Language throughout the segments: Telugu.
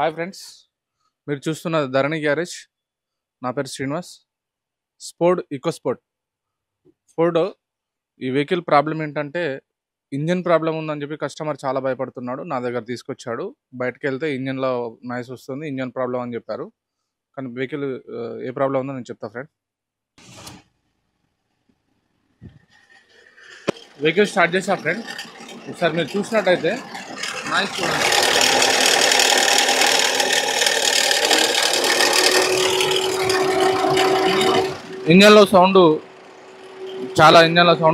హాయ్ ఫ్రెండ్స్, మీరు చూస్తున్న ధరణి గ్యారేజ్. నా పేరు శ్రీనివాస్. ఈకోస్పోర్ట్ ఫోర్డ్ ఈ వెహికల్ ప్రాబ్లం ఏంటంటే ఇంజన్ ప్రాబ్లం ఉందని చెప్పి కస్టమర్ చాలా భయపడుతున్నాడు. నా దగ్గర తీసుకొచ్చాడు. బయటకు వెళ్తే ఇంజన్లో నాయిస్ వస్తుంది, ఇంజన్ ప్రాబ్లం అని చెప్పారు. కానీ వెహికల్ ఏ ప్రాబ్లం ఉందో నేను చెప్తా ఫ్రెండ్. వెహికల్ స్టార్ట్ చేసా ఫ్రెండ్. ఒకసారి మీరు చూసినట్టయితే నాయిస్ చూడండి. ఇంజన్లో సౌండ్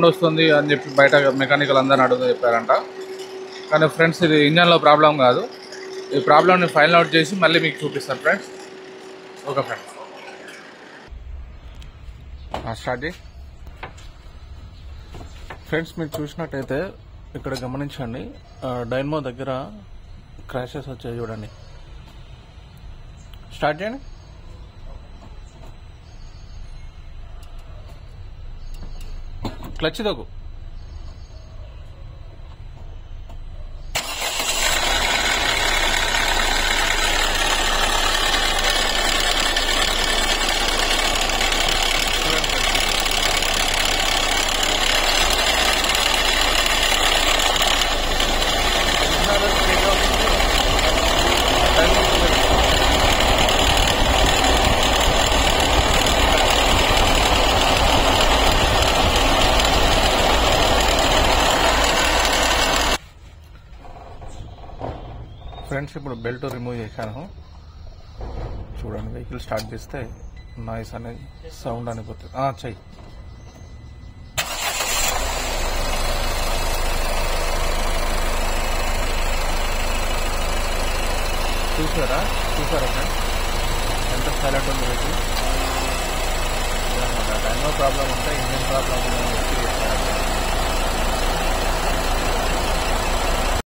వస్తుంది అని చెప్పి బయట మెకానికల్ అందరిని అడుగుతూ చెప్పారంట. కానీ ఫ్రెండ్స్, ఇది ఇంజన్లో ప్రాబ్లం కాదు. ఈ ప్రాబ్లమ్ని ఫైండ్ అవుట్ చేసి మళ్ళీ మీకు చూపిస్తాను ఫ్రెండ్స్. ఓకే ఫ్రెండ్స్, స్టార్ట్ చేయి. ఫ్రెండ్స్, మీరు చూసినట్టయితే ఇక్కడ గమనించండి, డైనమో దగ్గర క్రాషెస్ వచ్చాయి చూడండి. స్టార్ట్ చేయండి. క్లచ్ దొక్కు. ఫ్రెండ్స్, ఇప్పుడు బెల్ట్ రిమూవ్ చేశాను. చూడండి, వెహికల్ స్టార్ట్ చేస్తే నాయిస్ అనేది సౌండ్ అనిపోతుంది. చెయ్యి. చూసారా ఫ్రెండ్స్, ఎంత సైలెంట్ ఉంది వెహికల్. డైనో ప్రాబ్లం ఉంటే ఇంజిన్ ప్రాబ్లం ఉందని